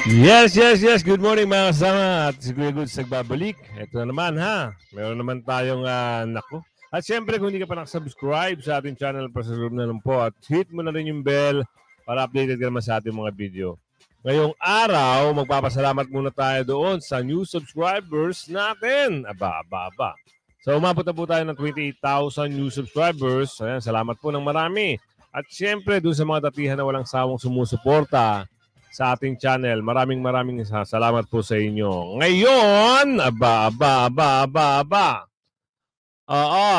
Yes. Good morning mga kasama. At si Kuya Goods nagbabalik. Ito na naman ha. Meron naman tayong naku. At siyempre kung hindi ka pa nakasubscribe sa ating channel, pasasubscribe na lang po. At hit mo na rin yung bell para updated ka naman sa ating mga video. Ngayong araw, magpapasalamat muna tayo doon sa new subscribers natin. Aba. So umabot na po tayo ng 28,000 new subscribers. Ayan, salamat po ng marami. At siyempre doon sa mga datihan na walang sawang sumusuporta sa ating channel. Maraming salamat po sa inyo. Ngayon, aba. Oo.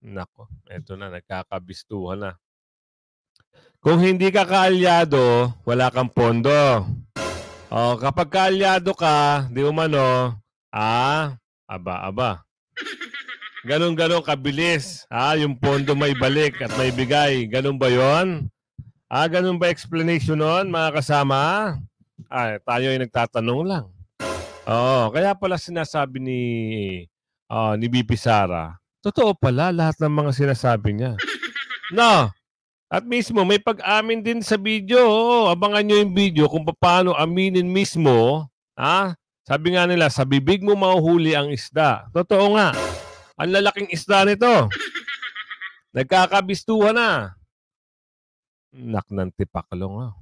Nako, eto na, nagkakabistuhan na. Kung hindi ka kaalyado, wala kang pondo. O, kapag kaalyado ka, di umano, aba. Ganon kabilis. Yung pondo may balik at may bigay. Ganon ba yon? Ganun ba explanation nun, mga kasama? Tayo ay nagtatanong lang. Kaya pala sinasabi ni BP Sara, totoo pala lahat ng mga sinasabi niya. No. At mismo, may pag-amin din sa video. Abangan nyo yung video kung paano aminin mismo. Sabi nga nila, sa bibig mo mahuhuli ang isda. Totoo nga. Ang lalaking isda nito. Nagkakabistuhan na. Nak ng tipaklong.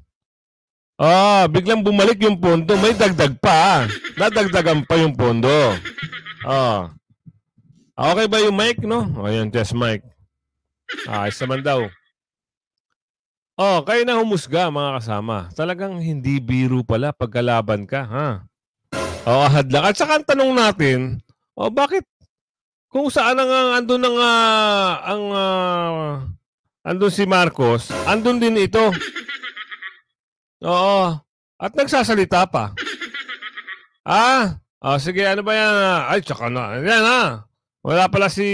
Biglang bumalik yung pondo. May dagdag pa. Nadagdagan pa yung pondo. Okay ba yung mic, no? Ayan, test mic. Isa man daw. Kayo na humusga, mga kasama. Talagang hindi biro pala pagkalaban ka, ha? Hadlang. At saka ang tanong natin, bakit? Kung saan andun andun si Marcos, andun din ito. Oo. At nagsasalita pa. Sige, ano ba yan? Tsaka na. Yan Wala pala si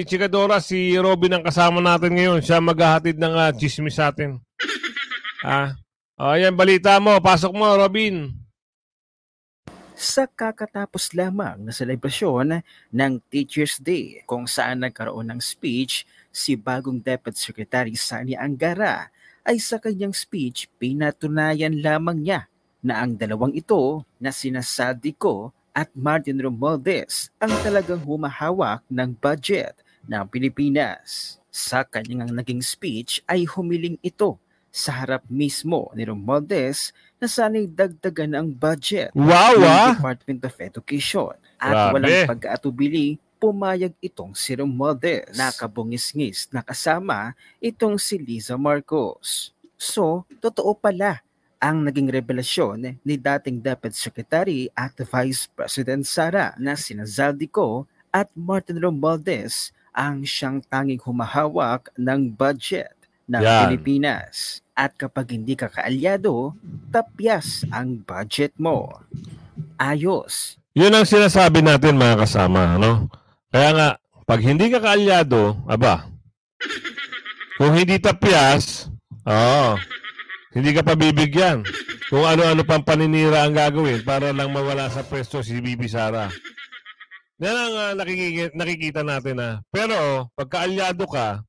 Chikadora, si Robin ang kasama natin ngayon. Siya maghahatid ng chismis sa atin. Yan, balita mo. Pasok mo, Robin. Sa kakatapos lamang na selebrasyon ng Teachers Day kung saan nagkaroon ng speech si bagong Deputy Secretary Sani Angara, ay sa kanyang speech pinatunayan lamang niya na ang dalawang ito na sina Saldico at Martin Romualdez ang talagang humahawak ng budget ng Pilipinas. Sa kanyang naging speech ay humiling ito sa harap mismo ni Romualdez na sana'y dagdagan ang budget ng Department of Education at walang pag-aatubili. Pumayag itong si Romualdez. Nakabungis-ngis na kasama itong si Liza Marcos. So, totoo pala ang naging revelasyon ni dating Deputy Secretary at Vice President Sara na sina Zaldico at Martin Romualdez ang siyang tanging humahawak ng budget ng Pilipinas. At kapag hindi ka kaalyado, tapyas ang budget mo. Ayos. Yun ang sinasabi natin, mga kasama, no? Kaya nga, pag hindi ka kaalyado, kung hindi tapyas, hindi ka pabibigyan. Kung ano-ano pang paninira ang gagawin para lang mawala sa pwesto si BP Sara. Yan ang nakikita natin. Pero, pag kaalyado ka,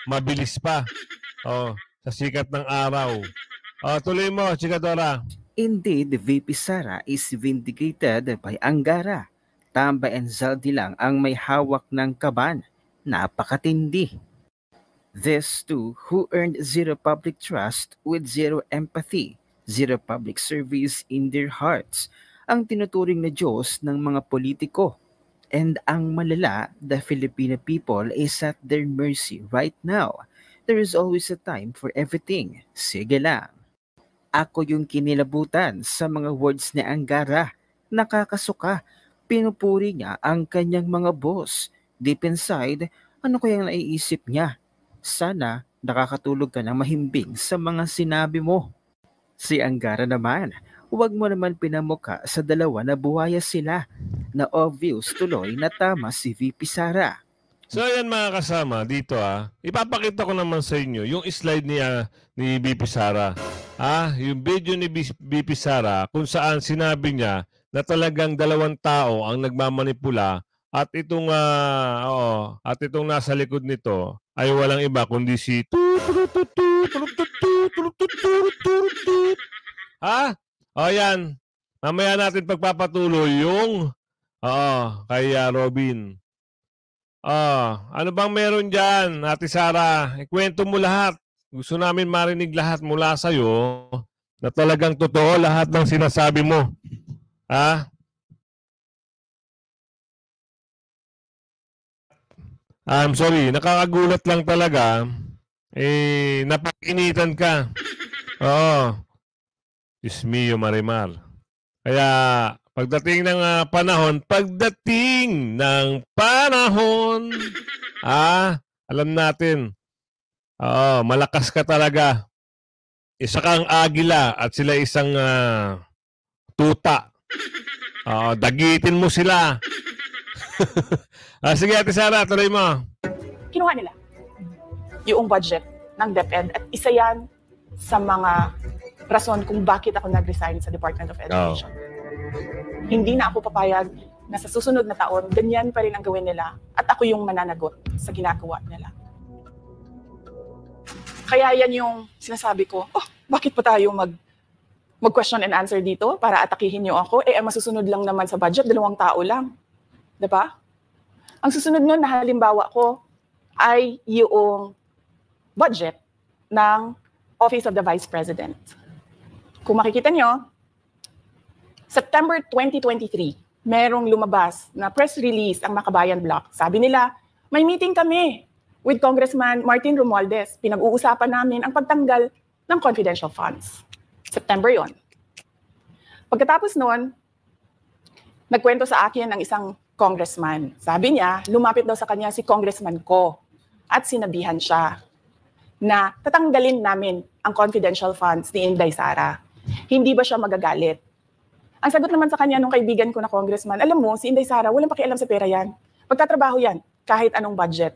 mabilis pa. Sa sikat ng araw. Tuloy mo, Chikadora. Indeed, VP Sara is vindicated by Angara. Tambay and Zaldi lang ang may hawak ng kaban. Napakatindi. These two who earned zero public trust with zero empathy, zero public service in their hearts, ang tinuturing na Diyos ng mga politiko. And ang malala, the Filipino people is at their mercy right now. There is always a time for everything. Sige lang. Ako yung kinilabutan sa mga words ni Angara. Nakakasuka. Pinupuri niya ang kanyang mga boss. Deep inside, ano kayang naiisip niya? Sana nakakatulog ka ng mahimbing sa mga sinabi mo. Si Angara naman, huwag mo naman pinamukha sa dalawa na buhaya sila, na obvious tuloy na tama si VP Sara. So ayan, mga kasama, dito ipapakita ko naman sa inyo yung slide ni BP Sara. Yung video ni BP Sara kung saan sinabi niya na talagang dalawang tao ang nagmamanipula at itong nasa likod nito ay walang iba kundi si yan. Mamaya natin pagpapatuloy yung kay Robin. Ano bang meron dyan, Ate Sara? Ikwento mo lahat. Gusto namin marinig lahat mula sa'yo na talagang totoo lahat ng sinasabi mo. Ha? I'm sorry, nakakagulat lang talaga. Napag-initan ka. Oo. Diyos mio, Marimar. Kaya, pagdating ng panahon, alam natin, malakas ka talaga. Isa kang agila at sila isang tuta. Dagitin mo sila. Sige, Ate Sara, tuloy mo. Kinuha nila yung budget ng DepEd at isa yan sa mga rason kung bakit ako nag-resign sa Department of Education. Hindi na ako papayag na sa susunod na taon, ganyan pa rin ang gawin nila at ako yung mananagot sa ginagawa nila. Kaya yan yung sinasabi ko, bakit pa tayo mag-question and answer dito para atakihin niyo ako? Ang masusunod lang naman sa budget, 2 tao lang. Diba? Ang susunod nun na halimbawa ko ay yung budget ng Office of the Vice President. Kung makikita nyo, September 2023, merong lumabas na press release ang Makabayan Block. Sabi nila, may meeting kami with Congressman Martin Romualdez. Pinag-uusapan namin ang pagtanggal ng confidential funds. September yon. Pagkatapos nun, nagkwento sa akin ng isang congressman. Sabi niya, lumapit daw sa kanya si Congressman Ko at sinabihan siya na tatanggalin namin ang confidential funds ni Inday Sara. Hindi ba siya magagalit? Ang sagot naman sa kanya nung kaibigan ko na congressman, alam mo, si Inday Sara, walang pakialam sa pera yan. Magtatrabaho yan, kahit anong budget.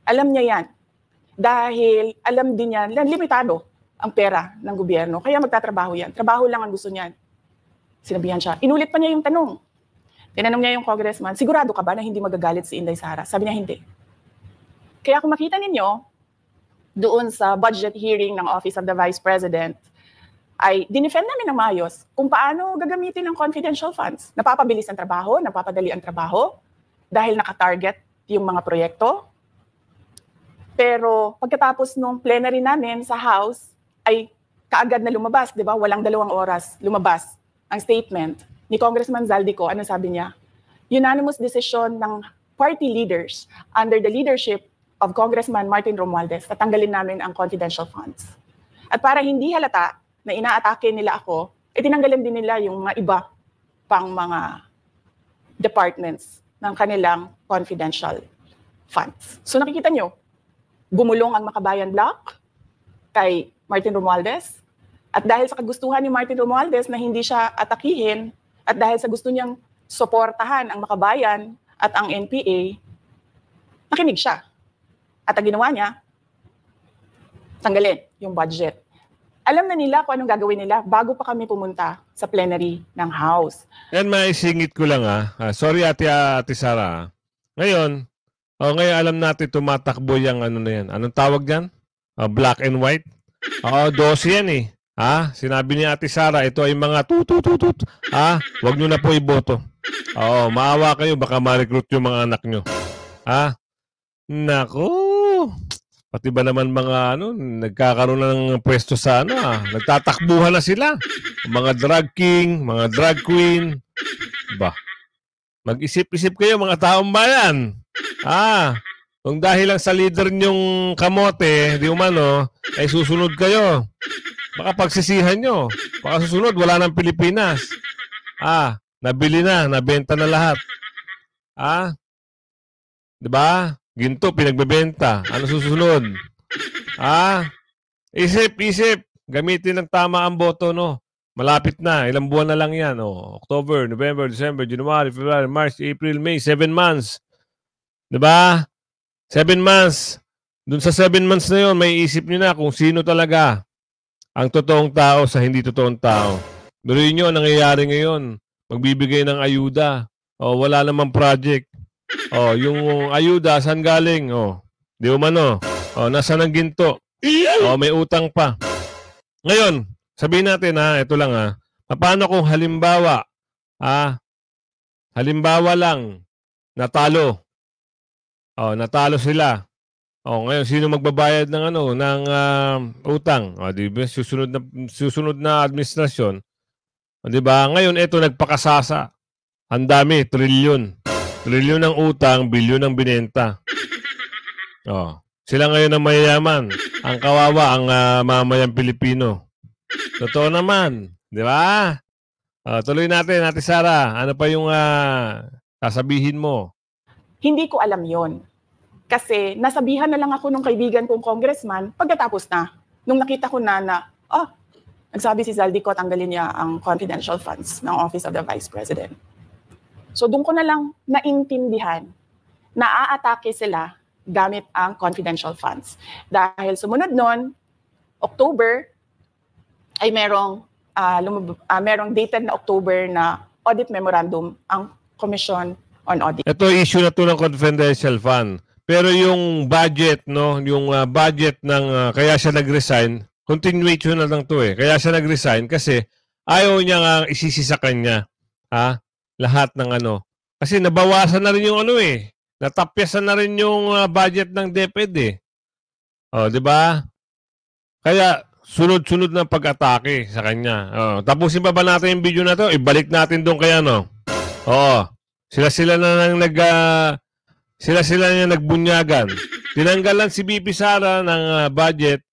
Alam niya yan. Dahil alam din yan, limitado ang pera ng gobyerno. Kaya magtatrabaho yan. Trabaho lang ang gusto niyan. Sinabihan siya. Inulit pa niya yung tanong. Tinanong niya yung congressman, sigurado ka ba na hindi magagalit si Inday Sara? Sabi niya, hindi. Kaya kung makita ninyo, doon sa budget hearing ng Office of the Vice President, ay dinefend namin ng maayos kung paano gagamitin ang confidential funds. Napapabilis ang trabaho, napapadali ang trabaho, dahil nakatarget yung mga proyekto. Pero pagkatapos nung plenary namin sa House, ay kaagad na lumabas, di ba? Walang 2 oras, lumabas ang statement ni Congressman Zaldico. Ano sabi niya? Unanimous decision ng party leaders under the leadership of Congressman Martin Romualdez, tatanggalin namin ang confidential funds. At para hindi halata na inaatake nila ako, tinanggalan din nila yung mga iba pang mga departments ng kanilang confidential funds. So nakikita nyo, gumulong ang Makabayan Block kay Martin Romualdez. At dahil sa kagustuhan ni Martin Romualdez na hindi siya atakihin, at dahil sa gusto niyang suportahan ang Makabayan at ang NPA, nakinig siya. At ang ginawa niya, tanggalin yung budget. Alam na nila kung anong gagawin nila bago pa kami pumunta sa plenary ng House. Yan, maisingit ko lang sorry Ate Sara. Ngayon alam natin tumatakbo yung ano na yan. Anong tawag yan? Black and white? 12 yan eh. Sinabi ni Ate Sara, ito ay mga tutututut. Huwag nyo na po iboto. Maawa kayo, baka ma-recruit yung mga anak nyo. Naku. Pati ba naman mga nagkakaroon ng pwesto sa nagtatakbuhan na sila. Mga drag king, mga drag queen. Mag-isip-isip kayo mga taong bayan. Kung dahil lang sa leader nyong kamote, di umano, ay susunod kayo. Baka pagsisihan nyo. Baka susunod, wala ng Pilipinas. Nabili na, nabenta na lahat. Diba? Ginto, pinagbebenta. Ano susunod? Isip. Gamitin ng tama ang boto, no? Malapit na. Ilang buwan na lang yan. October, November, December, January, February, March, April, May. 7 months. Diba? 7 months. Dun sa 7 months na yun, may isip nyo na kung sino talaga ang totoong tao sa hindi totoong tao. Biruin nyo, nangyayari ngayon. Magbibigay ng ayuda. Wala namang project. Yung ayuda, saan galing? Di umano. Nasaan ang ginto? May utang pa. Ngayon, sabihin natin ito lang Paano kung halimbawa, halimbawa lang, natalo. Natalo sila. Ngayon, sino magbabayad ng utang? Di ba? Susunod na administrasyon. Di ba? Ngayon, ito nagpakasasa. Ang dami, trilyon. Trilyon ng utang, bilyon ng binenta. Sila ngayon ang mayayaman. Ang kawawa, ang mamayang Pilipino. Totoo naman. Di ba? Tuloy natin, Ate Sara. Ano pa yung sasabihin mo? Hindi ko alam yon. Kasi nasabihan na lang ako nung kaibigan kong congressman pagkatapos na. Nung nakita ko na nagsabi si Zaldico tanggalin niya ang confidential funds ng Office of the Vice President. So doon ko na lang naintindihan na aatake sila gamit ang confidential funds. Dahil sumunod nun, October, ay merong dated na October na audit memorandum ang Commission on Audit. Ito issue na to ng confidential fund. Pero yung budget, no, yung budget ng kaya siya nag-resign, continuation na lang to eh. Kaya siya nag-resign kasi ayaw niya nga isisi sa kanya, lahat ng Kasi nabawasan na rin yung natapyasan na rin yung budget ng DepEd eh. Di ba? Kaya sunod-sunod na pag-atake sa kanya. Tapusin pa ba natin yung video na to? Ibalik natin doon kaya Sila na nagbunyagan. Tinanggalan si BP Sara ng budget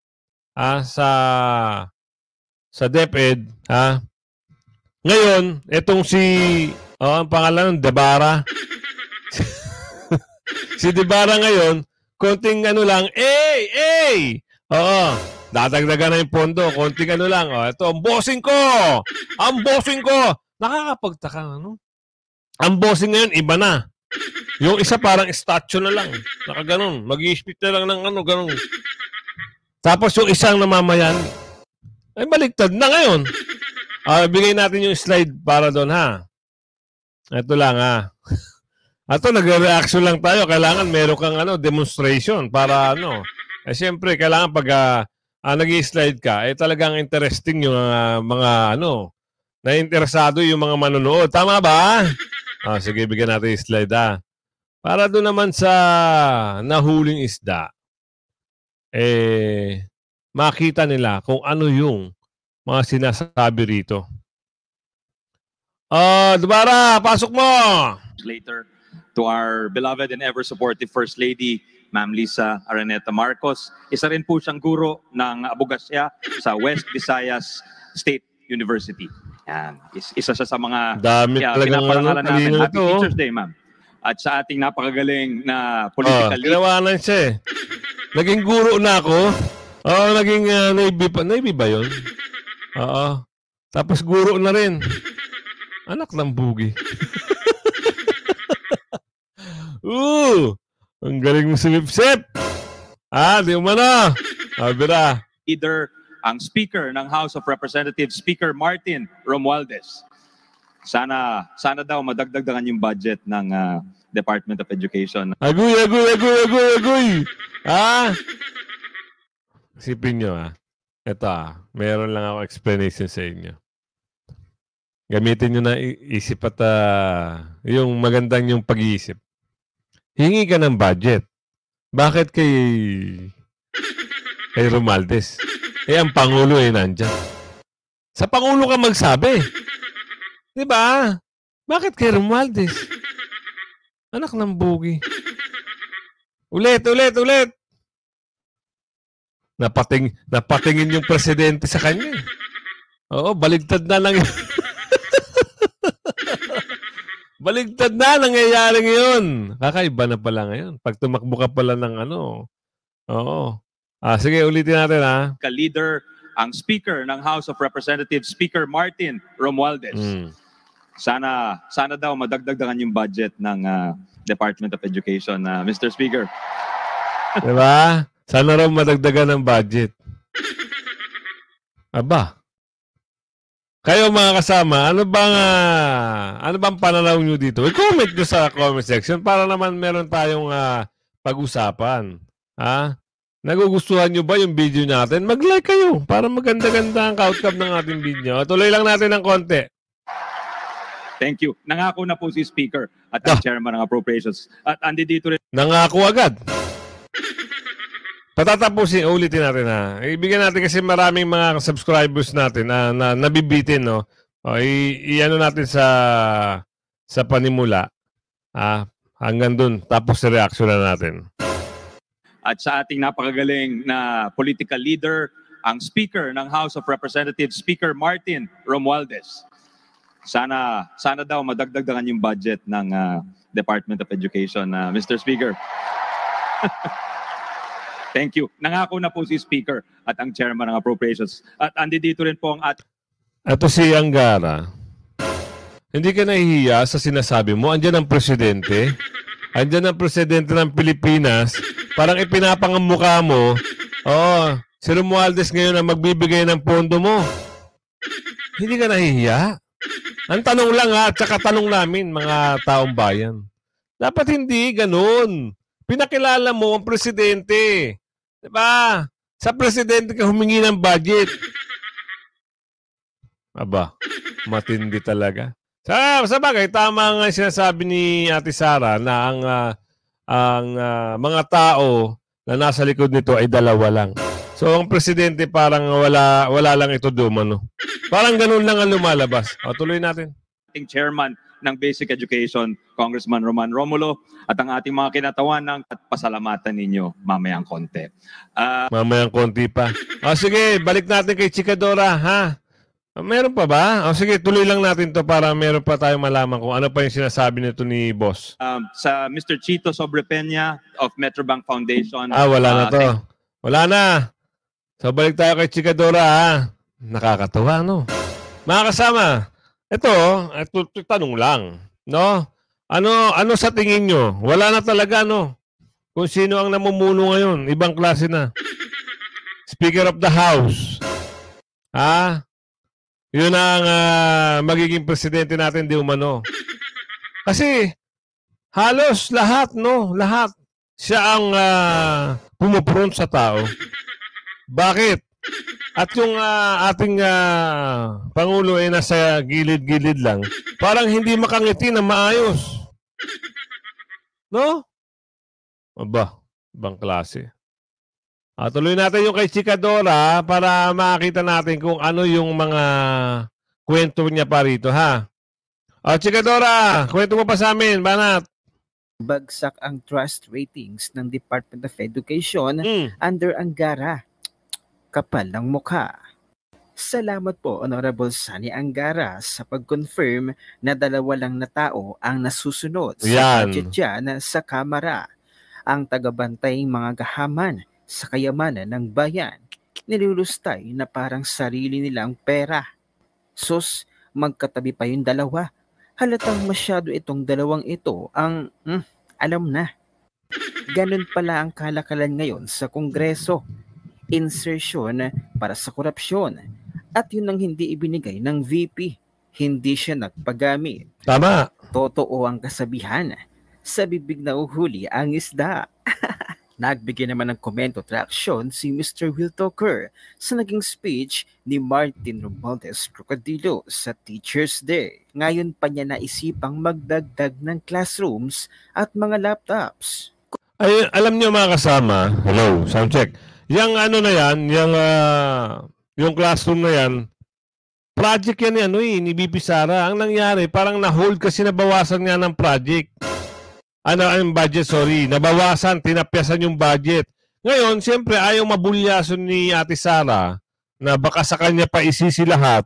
sa DepEd. Ngayon, etong ang pangalan ng Debara. Si Debara ngayon, konting lang, dadagdagan na yung pondo, konting lang. Ito, ang bossing ko! Ang bossing ko! Nakakapagtaka, Ang bossing ngayon, iba na. Yung isa parang statue na lang. Nakaganon. Mag-i-spit na lang ng ganon. Tapos yung isang namamayan, ay baliktad na ngayon. Bigay natin yung slide para doon, Ito lang, Ito, nagre-reaction lang tayo. Kailangan meron kang demonstration para siyempre, kailangan pag nag-i-slide ka, talagang interesting yung mga na-interesado yung mga manonood. Tama ba? Sige, bigyan natin yung slide, Para doon naman sa nahuling isda, makita nila kung ano yung mga sinasabi rito. Dubara, pasok mo! Later to our beloved and ever-supportive First Lady, Ma'am Lisa Araneta Marcos. Isa rin po siyang guro ng abogasya sa West Visayas State University. Yan. Isa siya sa mga pinaparangalan namin. Happy Teacher's Day, ma'am. At sa ating napakagaling na political leader. Tinawanan siya Naging guro na ako. Naging Navy pa. Navy ba yun? Tapos guro na rin. Anak ng bugi. Ang galing mo silip-sip. Di umano. Bira. Leader ang Speaker ng House of Representatives, Speaker Martin Romualdez. Sana daw madagdagan yung budget ng Department of Education. Agoy! Isipin nyo Ito meron lang ako explanation sa inyo. Gamitin nyo na isip at yung magandang yung pag-iisip. Hingi ka ng budget. Bakit kay Romualdez? Ang Pangulo nandyan. Sa Pangulo ka magsabi. Di ba? Bakit kay Romualdez? Anak ng bugi. Ulit. Napatingin yung presidente sa kanya. Baligtad na lang. Baligtad na nangyayari ngayon. Kakaiba na pala ngayon. Pag tumakbo ka pala ng sige, ulitin natin Ka-leader ang Speaker ng House of Representatives, Speaker Martin Romualdez. Sana daw madagdagan yung budget ng Department of Education, Mr. Speaker. Diba? Sana raw madagdagan ng budget. Aba. Kayo mga kasama, ano bang pananaw nyo dito? I-comment nyo sa comment section para naman meron tayong pag-usapan. Nagugustuhan nyo ba yung video natin? Mag-like kayo para maganda-ganda ang outcome ng ating video. Tuloy lang natin ng konti. Thank you. Nangako na po si Speaker at ang Chairman ng Appropriations. At andi dito rin. Nangako agad. Patatapusin, ulitin natin ha. Ibigyan natin kasi maraming mga subscribers natin na nabibitin, no? O, i-ano natin sa panimula. Hanggang dun. Tapos reaction na natin. At sa ating napakagaling na political leader, ang Speaker ng House of Representatives, Speaker Martin Romualdez. Sana daw madagdagan yung budget ng Department of Education, Mr. Speaker. Thank you. Nangako na po si Speaker at ang Chairman ng Appropriations. At andi dito rin po ang Ito si Angara. Hindi ka nahihiya sa sinasabi mo. Andiyan ang presidente. Andiyan ang presidente ng Pilipinas. Parang ipinapangamukha mo. Si Romualdez ngayon ang magbibigay ng pondo mo. Hindi ka nahihiya? Ang tanong lang at saka tanong namin mga taong bayan. Dapat hindi ganun. Pinakilala mo ang presidente. Diba? Sa presidente ka humingi ng budget. Aba, matindi talaga. Sa bagay, tama nga sinasabi ni Ate Sara na ang mga tao na nasa likod nito ay dalawa lang. So, ang presidente parang wala lang ito dumano. Parang ganun lang ang lumalabas. Tuloy natin. ating Chairman ng Basic Education, Congressman Roman Romulo, at ang ating mga kinatawanan at pasalamatan ninyo mamayang konti. Mamayang konti pa. Sige, balik natin kay Chikadora, ha? Meron pa ba? Sige, tuloy lang natin to para meron pa tayong malaman kung ano pa yung sinasabi nito ni Boss. Sa Mr. Chito Sobrepeña of Metrobank Foundation. Wala na to. Wala na. So, balik tayo kay Chikadora, ha? Nakakatuwa, no? Mga kasama, ito tanong lang, no? Ano sa tingin nyo? Wala na talaga, no? Kung sino ang namumuno ngayon, ibang klase na. Speaker of the House. Yun ang magiging presidente natin, di umano. Kasi halos lahat, no? Lahat. Siya ang pumupront sa tao. Bakit? At yung ating Pangulo ay nasa gilid-gilid lang. Parang hindi makangiti na maayos. No? Aba, ibang klase. Tuloy natin yung kay Chikadora para makita natin kung ano yung mga kwento niya pa rito, ha? Chikadora, kwento mo pa sa amin, banat. Bagsak ang trust ratings ng Department of Education under Angara. Kapal ng mukha. Salamat po, Honorable Sani Angara, sa pag-confirm na 2 lang na tao ang nasusunod sa budget dyan sa Kamara. Ang tagabantay mga gahaman sa kayamanan ng bayan, nilulustay na parang sarili nilang pera. Sus, magkatabi pa yung 2. Halatang masyado itong 2 ito ang alam na. Ganun pala ang kalakalan ngayon sa Kongreso. Insertion para sa korupsyon. At yun ang hindi ibinigay ng VP. Hindi siya nagpagamit. Tama. Totoo ang kasabihan. Sa bibig na uhuli ang isda. Nagbigay naman ng komento at reaksyon si Mr. Will Tucker sa naging speech ni Martin Romualdez Crocodilo sa Teachers Day. Ngayon pa niya naisipang magdagdag ng classrooms at mga laptops. Ay, alam niyo mga kasama, hello, sound check. Yung na yan, yung classroom na yan, project yan ni BP Sara. Ang nangyari, parang na-hold kasi nabawasan nga ng project. Ang budget, sorry. Nabawasan, tinapyasan yung budget. Ngayon, siyempre, ayaw mabulyason ni Ate Sara na baka sa kanya pa isisi lahat.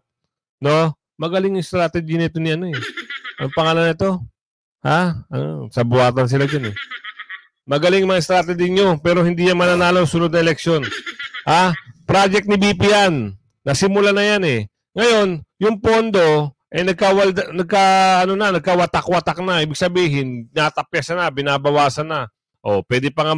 No? Magaling yung strategy nito ni Ang pangalan nito? Sa buwatan sila dyan Magaling mga strategy nyo, pero hindi yan mananalo sunod na eleksyon. Project ni BP yan. Nasimula na yan Ngayon, yung pondo, nagkawatak-watak na. Ibig sabihin, natapyasan na, binabawasan na. Pwede pa nga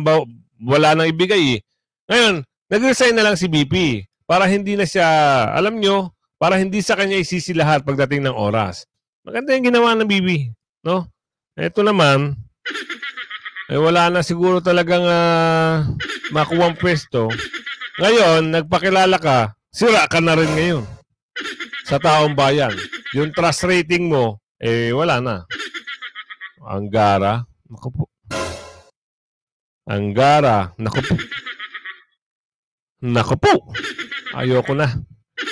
wala nang ibigay Ngayon, nag-resign na lang si BP para hindi na siya, alam nyo, para hindi sa kanya isisi lahat pagdating ng oras. Maganda yung ginawa ng BP, no? Ito naman, wala na siguro talagang makuha ang pwesto. Ngayon, nagpakilala ka, sira ka na rin ngayon sa taong bayan. Yung trust rating mo, wala na. Anggara, naku po. Anggara, naku po. Naku po. Ayoko na.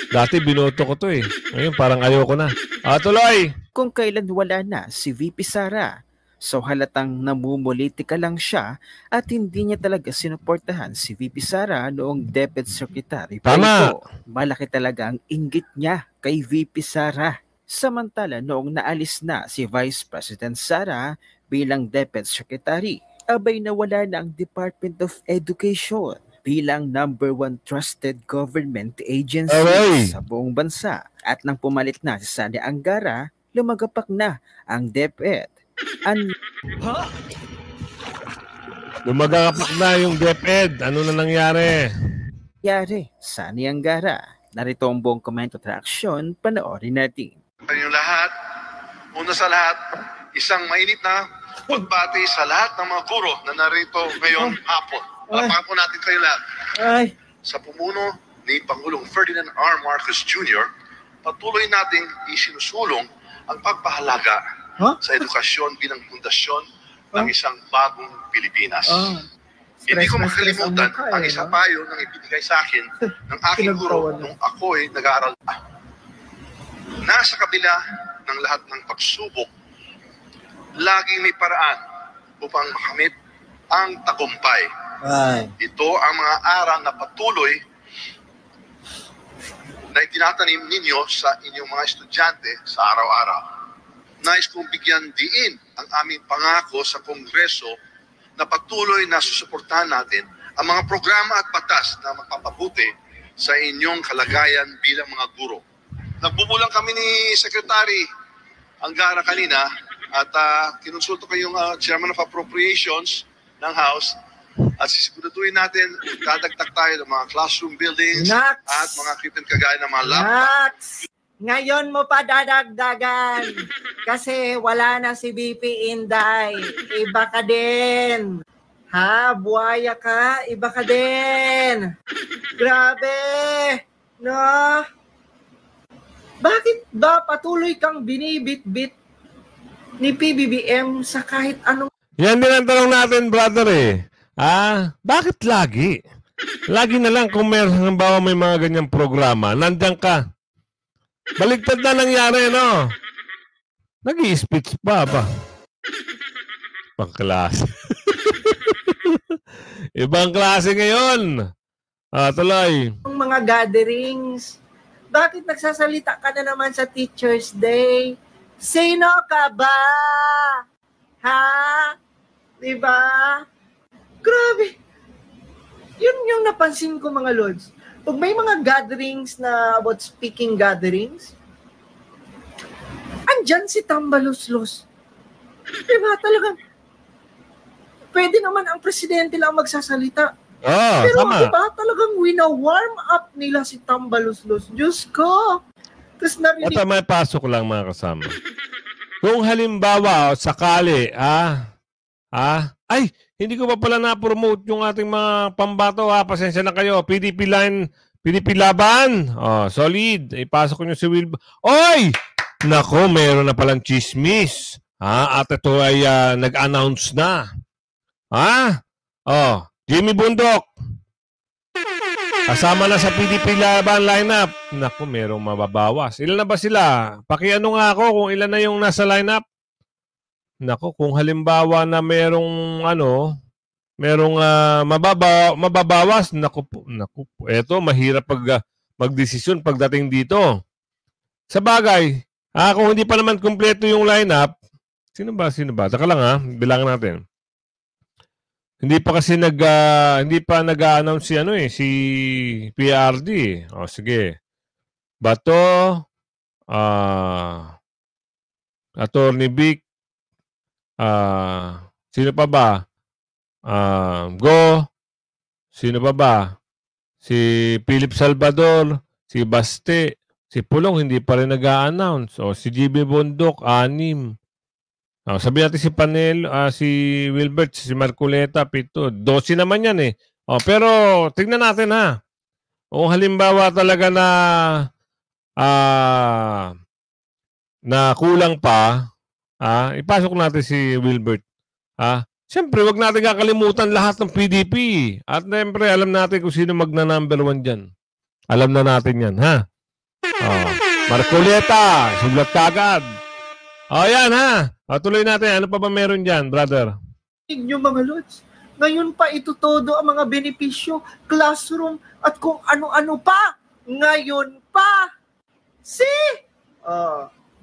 Dati binoto ko to Ngayon parang ayoko na. Tuloy! Kung kailan wala na si VP Sara, so halatang namumulitika lang siya at hindi niya talaga sinuportahan si VP Sara noong DepEd Secretary. Tama! Pero malaki talaga ang inggit niya kay VP Sara. Samantala noong naalis na si Vice President Sara bilang DepEd Secretary, abay nawala na ang Department of Education bilang #1 trusted government agency sa buong bansa. At nang pumalit na si Sani Anggara, lumagapak na ang DepEd. Lumagapak na yung DepEd. Ano na nangyari? Sani Anggara. Narito ang buong komento at reaksyon. Panoorin natin. Yung lahat, una sa lahat, isang mainit na pagbati sa lahat ng mga guro na narito ngayon hapon. Palapakan po natin kayo lahat. Sa pumuno ni Pangulong Ferdinand R. Marcos Jr., patuloy nating isinusulong ang pagpahalaga sa edukasyon bilang pundasyon ng isang bagong Pilipinas. Hindi ko makalimutan ang isang payo na ibinigay sa akin ng aking guro nung ako'y nag-aaral. Nasa kabila ng lahat ng pagsubok, laging may paraan upang makamit ang tagumpay. Ito ang mga aral na patuloy na itinatanim ninyo sa inyong mga estudyante sa araw-araw. Nais kong bigyan diin ang aming pangako sa Kongreso na patuloy na susuportahan natin ang mga programa at batas na magpapabuti sa inyong kalagayan bilang mga guro. Nagbubulang kami ni Secretary Anggara kanina at kinonsulto ko yung Chairman of Appropriations ng House at sisiguraduhin natin dadagdag tayo ng mga classroom buildings at mga equipment kagaya ng mga laptop. Ngayon mo pa dadagdagan kasi wala na si VP Inday. Iba ka din. Buhaya ka, iba ka din. Grabe. No? Bakit ba patuloy kang binibit-bit ni PBBM sa kahit anong... Yan din ang tanong natin, brother bakit lagi? Lagi na lang kung meron may mga ganyang programa, nandiyan ka. Baligtad na nangyari, no? Nag-i-speech pa ba? Ibang klase. Ibang klase ngayon. Tuloy. Mga gatherings. Bakit nagsasalita ka na naman sa Teacher's Day? Sino ka ba? Diba? Grabe. Yun yung napansin ko, mga lords. Pag may mga gatherings na about speaking gatherings, andyan si Tambaluslos. Diba? Talagang, pwede naman ang presidente lang magsasalita. Pero tama. diba? Talagang wina-warm up nila si Tambaluslos. Diyos ko. Tapos narinig... May pasok lang, mga kasama. Kung halimbawa, sakali, hindi ko pa pala na-promote yung ating mga pambato, pasensya na kayo. PDP line, PDP laban. Solid. Ipasok nyo si Wilbur. Oy! Nako, mayroon na palang chismis. At ito ay nag-announce na. Jimmy Bundok. Kasama na sa PDP laban lineup. Naku, merong mababawas. Ilan na ba sila? Pakiano nga ako kung ilan na yung nasa lineup. Naku, kung halimbawa na merong mababawas, naku po. Eto, mahirap magdesisyon pagdating dito. Sa bagay, kung hindi pa naman kumpleto yung lineup, sino ba? Taka lang bilangan natin. Hindi pa kasi hindi pa nag-a-announce si PRD. Sige. Bato, Attorney Vic, sino pa ba? Go. Sino pa ba? Si Philip Salvador, si Baste, si Pulong hindi pa rin nag-a-announce. Si GB Bundok, 6. Sabi natin si Panel, si Wilbert, si Marcoleta, Pito. 12 naman yan eh. Pero tignan natin ha. Kung halimbawa talaga na kulang pa, ipasok natin si Wilbert. Siyempre, wag natin kakalimutan lahat ng PDP. At siyempre, alam natin kung sino magna-number 1 dyan. Alam na natin yan, ha? Marcoleta, sulat kagad. Yan, ha? Tuloy natin. Ano pa ba meron dyan, brother? Inyo mga lods, ngayon pa ito todo ang mga benepisyo, classroom, at kung ano-ano pa. Ngayon pa.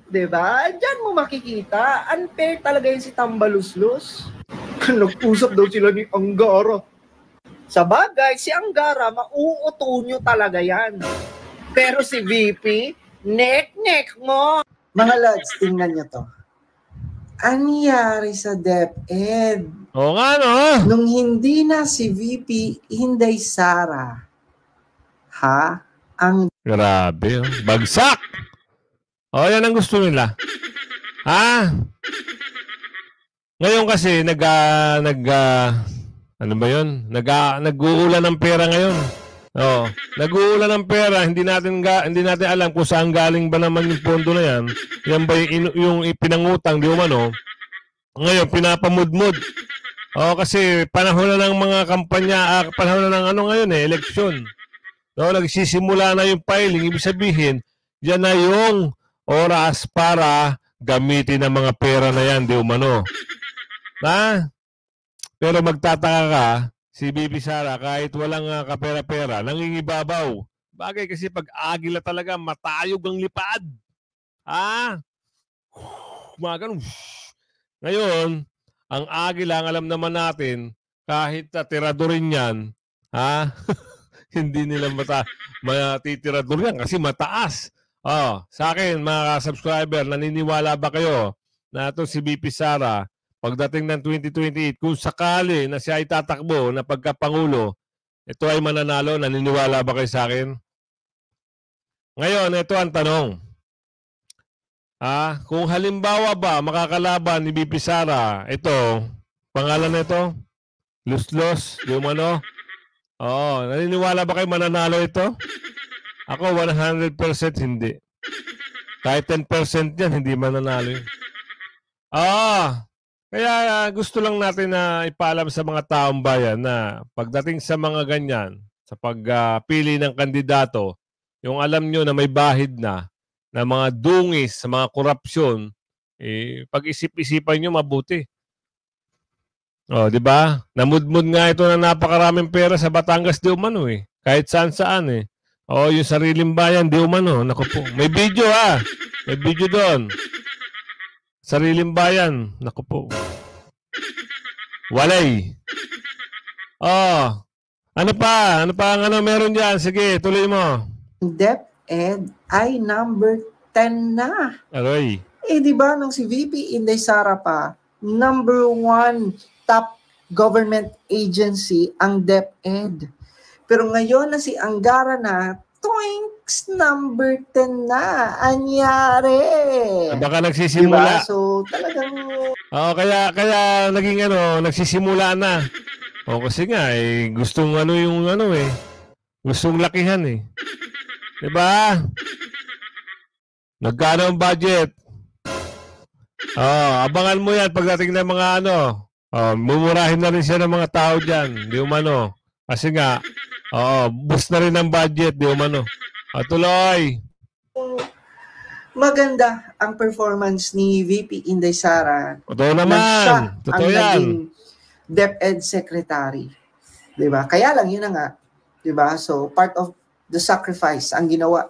Diba? Diyan mo makikita. Unfair talaga yung si Tambaluslos. Nag-usap daw sila ni Angara. Sa bagay, si Angara, mauuto nyo talaga yan. Pero si VP, nek-nek mo. Mga lads, tingnan nyo to. Anyari sa DepEd? Oo nga, no? Nung hindi na si VP Inday Sara, ang... Grabe, bagsak! Yan ang gusto nila. Ngayon kasi, ano ba yun? Nag-uulan ng pera ngayon. Nag-uulan ng pera, hindi natin alam kung saan galing ba naman yung pondo na yan. Yan ba yung ipinangutang, di umano? Ngayon, pinapamudmud. Kasi panahon na ng mga kampanya, panahon na ng ngayon eleksyon. Nagsisimula na yung filing, ibig sabihin, yan na yung oras para gamitin ang mga pera na yan, di umano. Pero magtataka ka, si Bibi Sara, kahit walang kapera-pera, nangingibabaw. Bagay kasi pag agila talaga, matayog ang lipad. Mga ganun. Ngayon, ang agila, ang alam naman natin, kahit tiradorin yan, hindi nila matitirador yan kasi mataas. Sa akin, mga subscriber, naniniwala ba kayo na ito si BP Sara, pagdating ng 2028, kung sakali na siya ay tatakbo na pagkapangulo, ito ay mananalo, naniniwala ba kayo sa akin? Ngayon, ito ang tanong. Kung halimbawa ba makakalaban ni BP Sara, ito, pangalan na ito, Luslos, yung ano? Naniniwala ba kayo mananalo ito? Ako 100% hindi. Kahit 10% yan, hindi mananalo yun. Kaya gusto lang natin na ipaalam sa mga taong bayan na pagdating sa mga ganyan, sa pagpili ng kandidato, yung alam nyo na may bahid na mga dungis, sa mga korupsyon, pag-isip-isipan nyo mabuti. Di ba? Namudmud nga ito na napakaraming pera sa Batangas di umano Kahit saan-saan yung sariling bayan di umano. Naku po. May video May video doon. Sariling bayan. Naku po. Walay. Ano pa? Ano pa ang meron dyan? Sige, tuloy mo. DepEd ay number 10 na. Aroy. Di ba nung si VP Inday Sara pa, number 1 top government agency ang DepEd. Pero ngayon na si Angara na, twinks, number 10 na. Anyari. Baka nagsisimula. Diba? So, talagang... Kaya naging nagsisimula na. Kasi nga, gustong gustong lakihan Diba? Nagkano ang budget? Abangan mo yan pagdating ng mga mumurahin na rin siya ng mga tao dyan. Di umano. Kasi nga, boost na rin ang budget. Di umano. Tuloy. Maganda ang performance ni VP Inday Sara. Totoo naman. Totoo yan. DepEd Secretary. Diba? Kaya lang, yun na nga. Diba? So, part of the sacrifice ang ginawa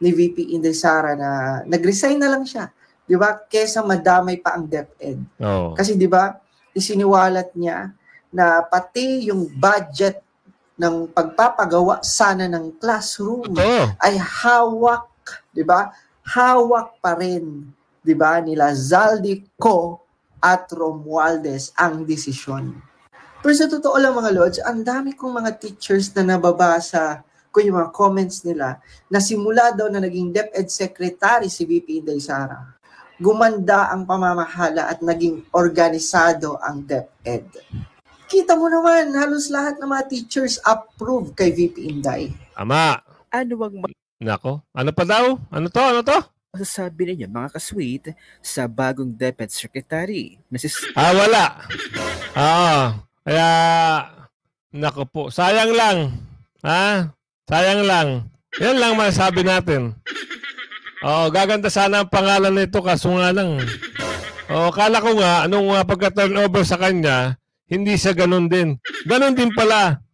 ni VP Inday Sara na nag-resign na lang siya. Diba? Kesa madamay pa ang DepEd. Kasi diba, isiniwalat niya na pati yung budget ng pagpapagawa sana ng classroom ay hawak, diba? Hawak pa rin, diba, nila Zaldico at Romualdez ang desisyon. Pero sa totoo lang mga Lods, ang dami kong mga teachers na nababasa ko yung mga comments nila na simula daw na naging DepEd Secretary si VP Inday Sara, gumanda ang pamamahala at naging organisado ang DepEd. Kita mo naman, halos lahat ng mga teachers approve kay VP Inday. Ama. Ano ang Nako, ano pa daw? Ano to? masasabi ninyo mga ka-sweet sa bagong DepEd Secretary na si Wala. Kaya, nako po, sayang lang. Sayang lang. Yan lang masasabi natin. Gaganda sana ang pangalan nito kaso nga lang. Kala ko nga, nung pagka-turnover sa kanya, hindi siya ganun din. Ganun din pala.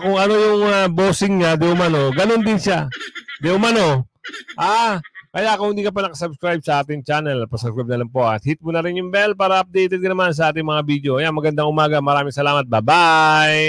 Kung ano yung bossing niya, di umano, ganun din siya. Di umano. Kaya kung hindi ka pa nakasubscribe sa ating channel, pasubscribe na lang po at hit mo na rin yung bell para updated ka naman sa ating mga video. Ayan, magandang umaga. Maraming salamat. Bye-bye!